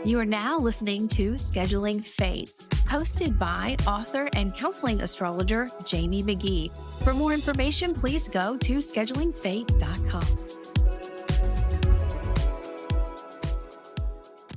You are now listening to Scheduling Fate, hosted by author and counseling astrologer Jamie Magee. For more information, please go to schedulingfate.com.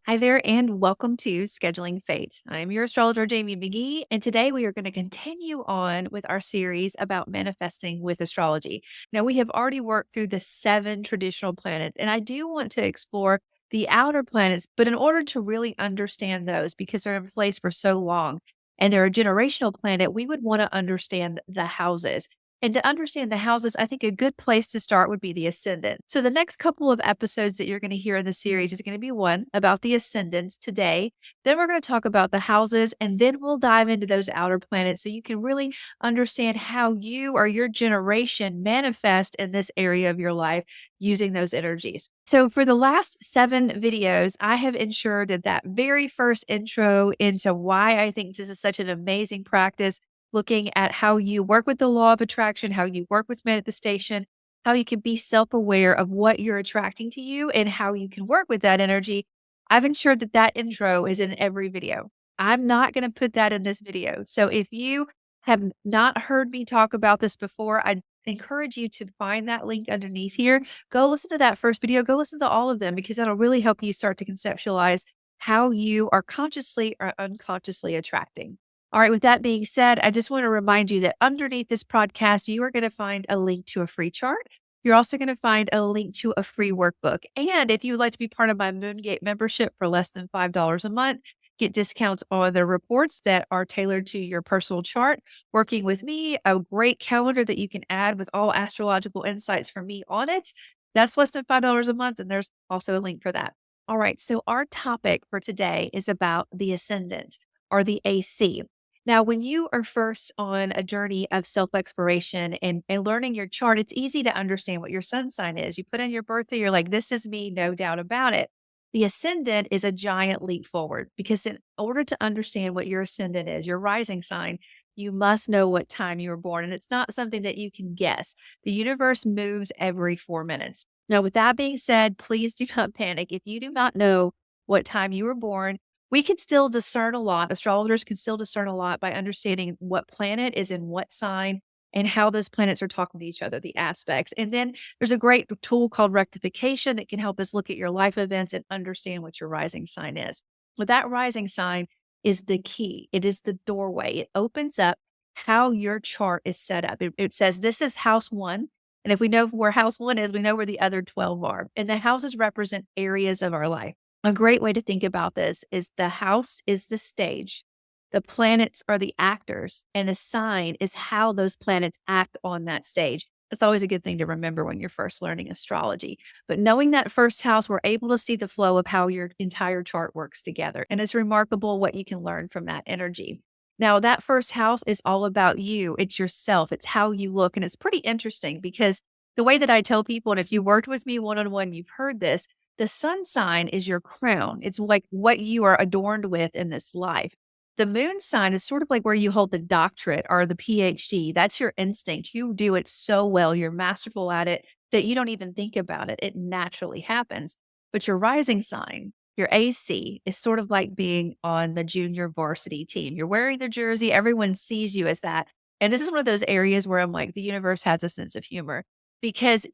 Hi there, and welcome to Scheduling Fate. I'm your astrologer, Jamie Magee, and today we are going to continue on with our series about manifesting with astrology. Now, we have already worked through the 7 traditional planets, and I do want to explore the outer planets, but in order to really understand those, because they're in place for so long and they're a generational planet, we would want to understand the houses. And to understand the houses, I think a good place to start would be the ascendant. So, the next couple of episodes that you're going to hear in the series is going to be one about the ascendants today. Then we're going to talk about the houses, and then we'll dive into those outer planets so you can really understand how you or your generation manifest in this area of your life using those energies. So, for the last 7 videos, I have ensured that very first intro into why I think this is such an amazing practice, looking at how you work with the law of attraction, how you work with manifestation, how you can be self aware of what you're attracting to you, and how you can work with that energy. I've ensured that intro is in every video. I'm not going to put that in this video. So if you have not heard me talk about this before, I encourage you to find that link underneath here. Go listen to that first video. Go listen to all of them because that'll really help you start to conceptualize how you are consciously or unconsciously attracting. All right, with that being said, I just want to remind you that underneath this podcast, you are going to find a link to a free chart. You're also going to find a link to a free workbook. And if you would like to be part of my Moongate membership for less than $5 a month, get discounts on the reports that are tailored to your personal chart, working with me, a great calendar that you can add with all astrological insights from me on it. That's less than $5 a month. And there's also a link for that. All right, so our topic for today is about the ascendant or the AC. Now, when you are first on a journey of self-exploration and learning your chart, it's easy to understand what your sun sign is. You put in your birthday, you're like, this is me, no doubt about it. The ascendant is a giant leap forward because in order to understand what your ascendant is, your rising sign, you must know what time you were born. And it's not something that you can guess. The universe moves every 4 minutes. Now, with that being said, please do not panic. If you do not know what time you were born, we can still discern a lot. Astrologers can still discern a lot by understanding what planet is in what sign and how those planets are talking to each other, the aspects. And then there's a great tool called rectification that can help us look at your life events and understand what your rising sign is. But that rising sign is the key. It is the doorway. It opens up how your chart is set up. It says this is house 1. And if we know where house 1 is, we know where the other 12 are. And the houses represent areas of our life. A great way to think about this is the house is the stage, the planets are the actors, and the sign is how those planets act on that stage. That's always a good thing to remember when you're first learning astrology. But knowing that first house, we're able to see the flow of how your entire chart works together. And it's remarkable what you can learn from that energy. Now, that first house is all about you. It's yourself. It's how you look. And it's pretty interesting because the way that I tell people, and if you worked with me one-on-one, you've heard this, the sun sign is your crown. It's like what you are adorned with in this life. The moon sign is sort of like where you hold the doctorate or the PhD. That's your instinct. You do it so well. You're masterful at it that you don't even think about it. It naturally happens. But your rising sign, your AC, is sort of like being on the junior varsity team. You're wearing the jersey. Everyone sees you as that. And this is one of those areas where I'm like, the universe has a sense of humor. Because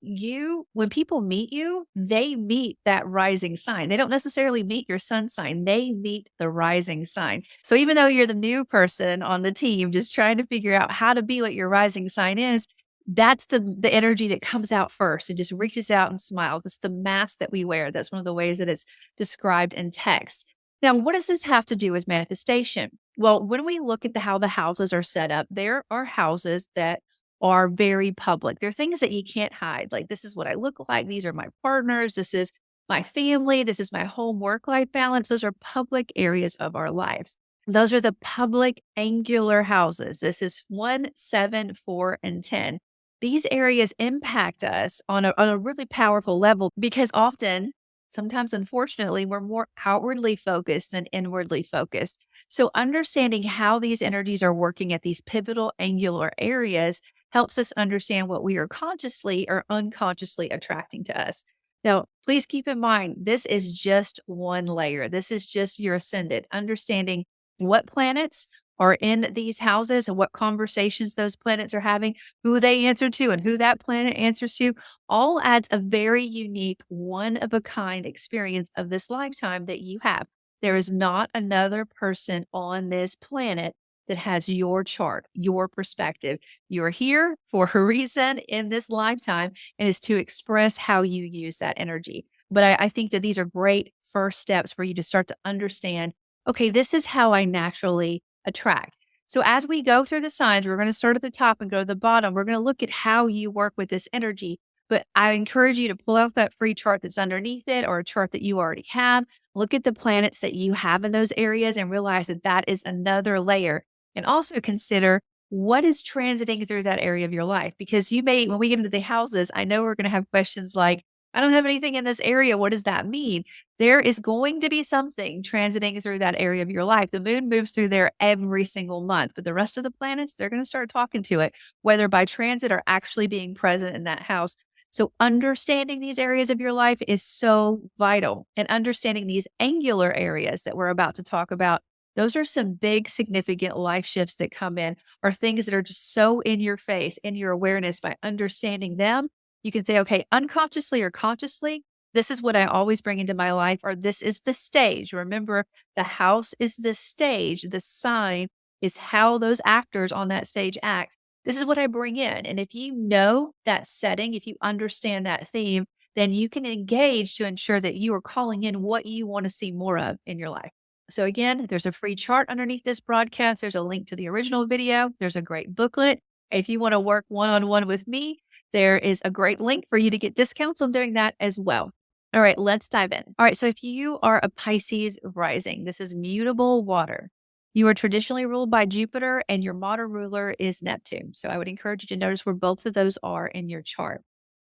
when people meet you, they meet that rising sign. They don't necessarily meet your sun sign. They meet the rising sign. So even though you're the new person on the team, just trying to figure out how to be what your rising sign is, that's the energy that comes out first and just reaches out and smiles. It's the mask that we wear. That's one of the ways that it's described in text. Now, what does this have to do with manifestation? Well, when we look at how the houses are set up, there are houses that are very public. They're things that you can't hide. Like, this is what I look like. These are my partners. This is my family. This is my home work-life balance. Those are public areas of our lives. Those are the public angular houses. This is 1, 7, 4, and 10. These areas impact us on a really powerful level because often, sometimes unfortunately, we're more outwardly focused than inwardly focused. So understanding how these energies are working at these pivotal angular areas helps us understand what we are consciously or unconsciously attracting to us. Now, please keep in mind, this is just one layer. This is just your ascendant, understanding what planets are in these houses and what conversations those planets are having, who they answer to, and who that planet answers to, all adds a very unique, one of a kind experience of this lifetime that you have. There is not another person on this planet that has your chart, your perspective. You're here for a reason in this lifetime, and is to express how you use that energy. But I think that these are great first steps for you to start to understand, okay, this is how I naturally attract. So as we go through the signs, we're going to start at the top and go to the bottom. We're going to look at how you work with this energy. But I encourage you to pull out that free chart that's underneath it or a chart that you already have. Look at the planets that you have in those areas and realize that that is another layer. And also consider what is transiting through that area of your life? Because you may, when we get into the houses, I know we're going to have questions like, I don't have anything in this area. What does that mean? There is going to be something transiting through that area of your life. The moon moves through there every single month, but the rest of the planets, they're going to start talking to it, whether by transit or actually being present in that house. So, understanding these areas of your life is so vital, and understanding these angular areas that we're about to talk about. Those are some big, significant life shifts that come in, or things that are just so in your face, in your awareness. By understanding them, you can say, okay, unconsciously or consciously, this is what I always bring into my life, or this is the stage. Remember, the house is the stage, the sign is how those actors on that stage act. This is what I bring in. And if you know that setting, if you understand that theme, then you can engage to ensure that you are calling in what you want to see more of in your life. So again, there's a free chart underneath this broadcast. There's a link to the original video. There's a great booklet. If you want to work one-on-one with me, there is a great link for you to get discounts on doing that as well. All right, let's dive in. All right, so if you are a Pisces rising, this is mutable water. You are traditionally ruled by Jupiter and your modern ruler is Neptune. So I would encourage you to notice where both of those are in your chart.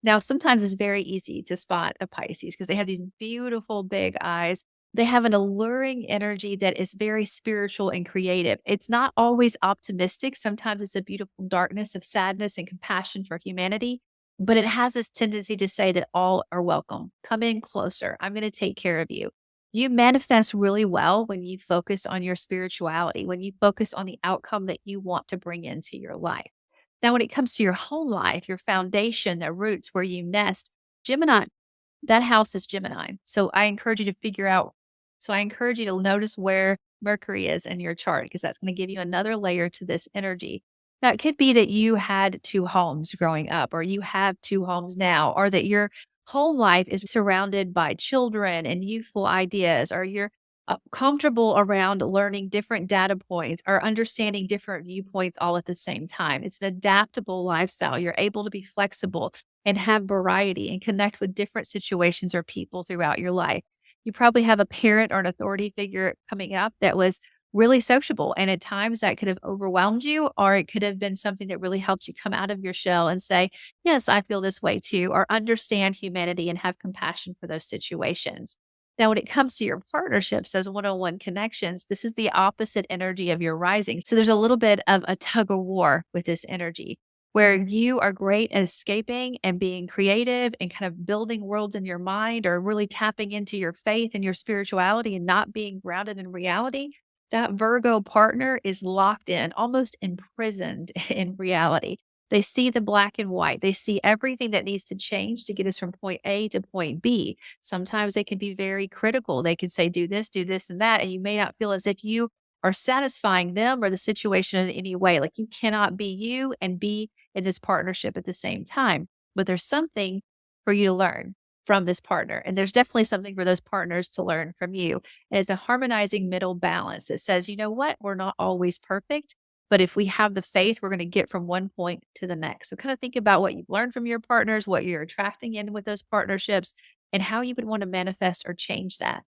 Now, sometimes it's very easy to spot a Pisces because they have these beautiful big eyes. They have an alluring energy that is very spiritual and creative. It's not always optimistic. Sometimes it's a beautiful darkness of sadness and compassion for humanity, but it has this tendency to say that all are welcome. Come in closer. I'm going to take care of you. You manifest really well when you focus on your spirituality, when you focus on the outcome that you want to bring into your life. Now, when it comes to your home life, your foundation, the roots where you nest, Gemini, that house is Gemini. So I encourage you to notice where Mercury is in your chart because that's going to give you another layer to this energy. Now, it could be that you had two homes growing up, or you have two homes now, or that your home life is surrounded by children and youthful ideas, or you're comfortable around learning different data points or understanding different viewpoints all at the same time. It's an adaptable lifestyle. You're able to be flexible and have variety and connect with different situations or people throughout your life. You probably have a parent or an authority figure coming up that was really sociable. And at times that could have overwhelmed you, or it could have been something that really helped you come out of your shell and say, yes, I feel this way too, or understand humanity and have compassion for those situations. Now, when it comes to your partnerships, those one on one connections, this is the opposite energy of your rising. So there's a little bit of a tug of war with this energy where you are great at escaping and being creative and kind of building worlds in your mind or really tapping into your faith and your spirituality and not being grounded in reality. That Virgo partner is locked in, almost imprisoned in reality. They see the black and white. They see everything that needs to change to get us from point A to point B. Sometimes they can be very critical. They can say, do this, and that. And you may not feel as if you are satisfying them or the situation in any way. Like you cannot be you and be in this partnership at the same time. But there's something for you to learn from this partner. And there's definitely something for those partners to learn from you. And it's a harmonizing middle balance that says, you know what? We're not always perfect. But if we have the faith, we're going to get from one point to the next. So kind of think about what you've learned from your partners, what you're attracting in with those partnerships, and how you would want to manifest or change that.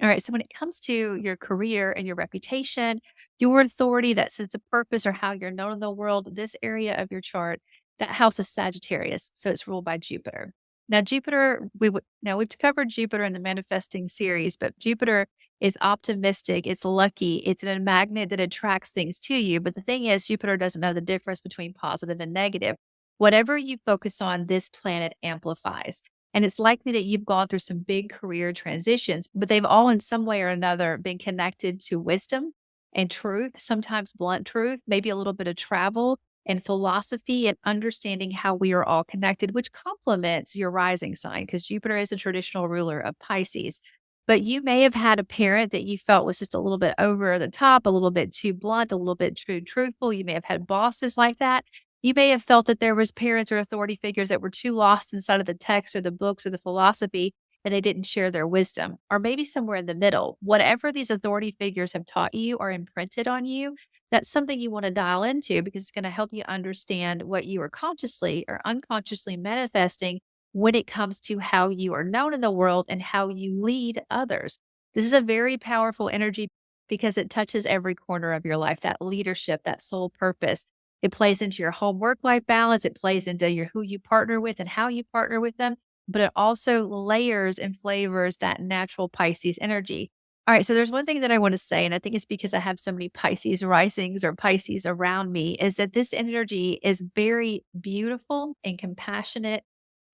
All right. So when it comes to your career and your reputation, your authority, that sense of purpose, or how you're known in the world, this area of your chart, that house is Sagittarius. So it's ruled by Jupiter. Now, Jupiter, we've covered Jupiter in the manifesting series, but Jupiter is optimistic, it's lucky, it's a magnet that attracts things to you. But the thing is, Jupiter doesn't know the difference between positive and negative. Whatever you focus on, this planet amplifies. And it's likely that you've gone through some big career transitions, but they've all in some way or another been connected to wisdom and truth, sometimes blunt truth, maybe a little bit of travel and philosophy and understanding how we are all connected, which complements your rising sign because Jupiter is a traditional ruler of Pisces. But you may have had a parent that you felt was just a little bit over the top, a little bit too blunt, a little bit too truthful. You may have had bosses like that. You may have felt that there was parents or authority figures that were too lost inside of the text or the books or the philosophy and they didn't share their wisdom, or maybe somewhere in the middle. Whatever these authority figures have taught you or imprinted on you, that's something you want to dial into because it's going to help you understand what you are consciously or unconsciously manifesting when it comes to how you are known in the world and how you lead others. This is a very powerful energy because it touches every corner of your life, that leadership, that sole purpose. It plays into your home work life balance, it plays into your who you partner with and how you partner with them, but it also layers and flavors that natural Pisces energy. All right, so there's one thing that I want to say, and I think it's because I have so many Pisces risings or Pisces around me, is that this energy is very beautiful and compassionate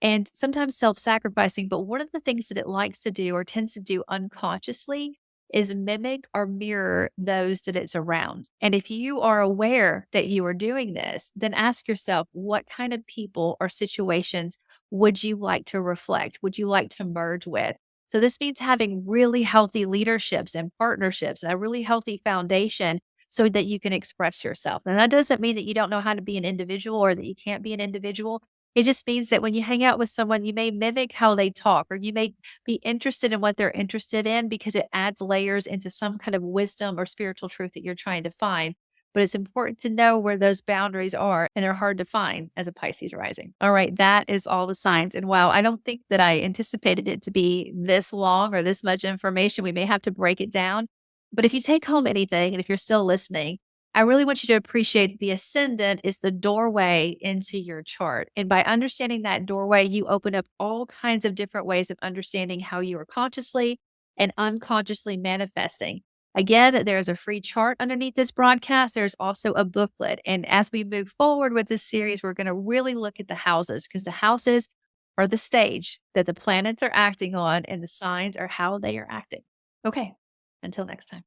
and sometimes self sacrificing. But one of the things that it likes to do or tends to do unconsciously is mimic or mirror those that it's around. And if you are aware that you are doing this, then ask yourself what kind of people or situations would you like to reflect? Would you like to merge with? So this means having really healthy leaderships and partnerships, and a really healthy foundation so that you can express yourself. And that doesn't mean that you don't know how to be an individual or that you can't be an individual. It just means that when you hang out with someone, you may mimic how they talk, or you may be interested in what they're interested in because it adds layers into some kind of wisdom or spiritual truth that you're trying to find. But it's important to know where those boundaries are, and they're hard to find as a Pisces rising. All right, that is all the signs. And while I don't think that I anticipated it to be this long or this much information, we may have to break it down. But if you take home anything, and if you're still listening, I really want you to appreciate the ascendant is the doorway into your chart. And by understanding that doorway, you open up all kinds of different ways of understanding how you are consciously and unconsciously manifesting. Again, there's a free chart underneath this broadcast. There's also a booklet. And as we move forward with this series, we're going to really look at the houses because the houses are the stage that the planets are acting on, and the signs are how they are acting. Okay, until next time.